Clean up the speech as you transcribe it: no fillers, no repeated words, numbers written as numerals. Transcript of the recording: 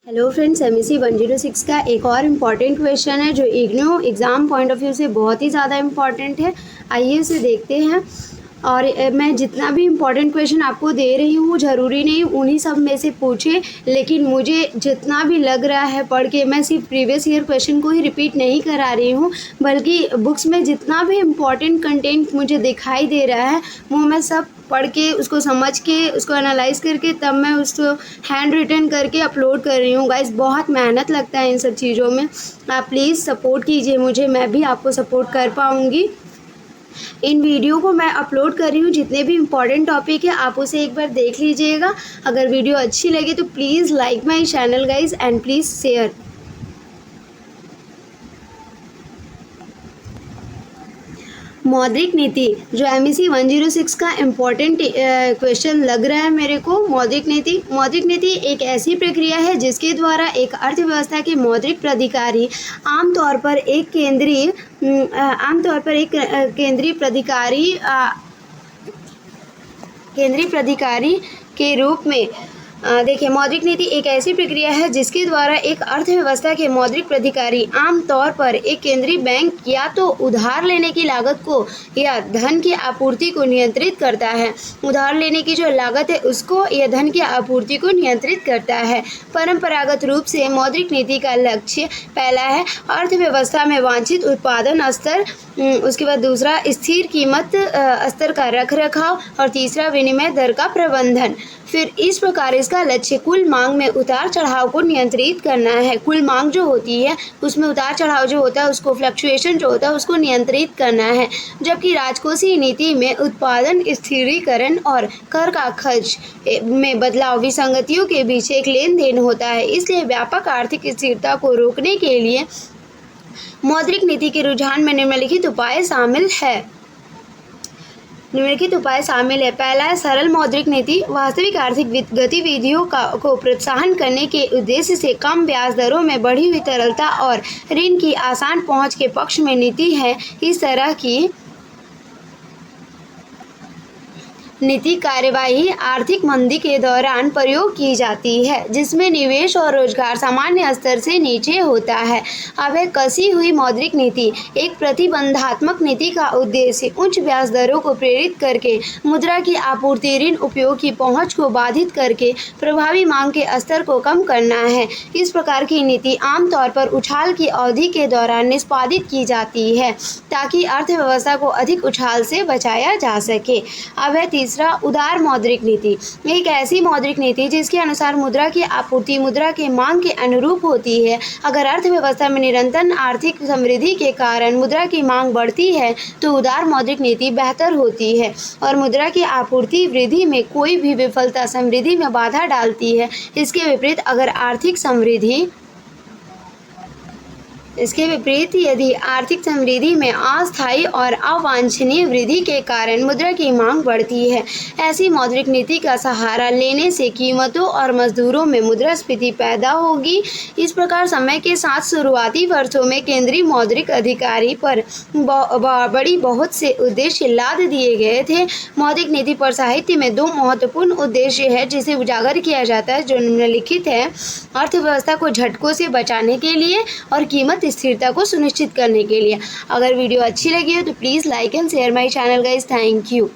Hello friends, MEC 106 का एक और इम्पॉर्टेंट क्वेश्चन है जो IGNOU exam point of view से बहुत ही ज़्यादा इम्पॉर्टेंट है। आइए इसे देखते हैं। और मैं जितना भी इम्पॉर्टेंट क्वेश्चन आपको दे रही हूँ, ज़रूरी नहीं उन्हीं सब में से पूछे, लेकिन मुझे जितना भी लग रहा है पढ़ के, मैं सिर्फ प्रीवियस ईयर क्वेश्चन को ही रिपीट नहीं करा रही हूँ, बल्कि बुक्स में जितना भी इम्पॉर्टेंट कंटेंट मुझे दिखाई दे रहा है वो मैं सब पढ़ के, उसको समझ के, उसको एनालाइज करके तब मैं उसको हैंड रिटन करके अपलोड कर रही हूँ। गाइस, बहुत मेहनत लगता है इन सब चीज़ों में। आप प्लीज़ सपोर्ट कीजिए मुझे, मैं भी आपको सपोर्ट कर पाऊँगी। इन वीडियो को मैं अपलोड कर रही हूँ, जितने भी इम्पॉर्टेंट टॉपिक है आप उसे एक बार देख लीजिएगा। अगर वीडियो अच्छी लगे तो please like my channel guys and please share. मौद्रिक नीति जो MEC 106 का इम्पॉर्टेंट क्वेश्चन लग रहा है मेरे को। मौद्रिक नीति एक ऐसी प्रक्रिया है जिसके द्वारा एक अर्थव्यवस्था के मौद्रिक प्राधिकारी आमतौर पर एक केंद्रीय प्राधिकारी के रूप में देखिए, मौद्रिक नीति एक ऐसी प्रक्रिया है जिसके द्वारा एक अर्थव्यवस्था के मौद्रिक प्राधिकारी आमतौर पर एक केंद्रीय बैंक या तो उधार लेने की लागत को या धन की आपूर्ति को नियंत्रित करता है। उधार लेने की जो लागत है उसको या धन की आपूर्ति को नियंत्रित करता है। परंपरागत रूप से मौद्रिक नीति का लक्ष्य पहला है अर्थव्यवस्था में वांछित उत्पादन स्तर, उसके बाद दूसरा स्थिर कीमत स्तर का रखरखाव और तीसरा विनिमय दर का प्रबंधन। फिर इस प्रकार इसका लक्ष्य कुल मांग में उतार चढ़ाव को नियंत्रित करना है। कुल मांग जो होती है उसमें उतार चढ़ाव जो होता है उसको, फ्लक्चुएशन जो होता है उसको नियंत्रित करना है। जबकि राजकोषीय नीति में उत्पादन स्थिरीकरण और कर का खर्च में बदलाव, विसंगतियों के बीच एक लेन देन होता है। इसलिए व्यापक आर्थिक स्थिरता को रोकने के लिए मौद्रिक नीति के रुझान में निम्नलिखित उपाय शामिल है। पहला है सरल मौद्रिक नीति। वास्तविक आर्थिक गतिविधियों को प्रोत्साहन करने के उद्देश्य से कम ब्याज दरों में बढ़ी हुई तरलता और ऋण की आसान पहुंच के पक्ष में नीति है। इस तरह की नीति कार्यवाही आर्थिक मंदी के दौरान प्रयोग की जाती है जिसमें निवेश और रोजगार सामान्य स्तर से नीचे होता है। अब है कसी हुई मौद्रिक नीति। एक प्रतिबंधात्मक नीति का उद्देश्य उच्च ब्याज दरों को प्रेरित करके मुद्रा की आपूर्ति, ऋण उपयोग की पहुंच को बाधित करके प्रभावी मांग के स्तर को कम करना है। इस प्रकार की नीति आमतौर पर उछाल की अवधि के दौरान निष्पादित की जाती है ताकि अर्थव्यवस्था को अधिक उछाल से बचाया जा सके। अब है तीसरा उदार मौद्रिक नीति। एक ऐसी मौद्रिक नीति जिसके अनुसार मुद्रा की आपूर्ति मुद्रा के मांग के अनुरूप होती है। अगर अर्थव्यवस्था में निरंतर आर्थिक समृद्धि के कारण मुद्रा की मांग बढ़ती है तो उदार मौद्रिक नीति बेहतर होती है और मुद्रा की आपूर्ति वृद्धि में कोई भी विफलता समृद्धि में बाधा डालती है। इसके विपरीत यदि आर्थिक समृद्धि में अस्थायी और अवांछनीय वृद्धि के कारण मुद्रा की मांग बढ़ती है, ऐसी मौद्रिक नीति का सहारा लेने से कीमतों और मजदूरों में मुद्रास्फीति पैदा होगी। इस प्रकार समय के साथ शुरुआती वर्षों में केंद्रीय मौद्रिक अधिकारी पर बड़ी बहुत से उद्देश्य लाद दिए गए थे। मौद्रिक नीति पर साहित्य में दो महत्वपूर्ण उद्देश्य है जिसे उजागर किया जाता है, जो निम्नलिखित है। अर्थव्यवस्था को झटकों से बचाने के लिए और कीमत स्थिरता को सुनिश्चित करने के लिए। अगर वीडियो अच्छी लगी हो तो please like and share my channel guys. Thank you.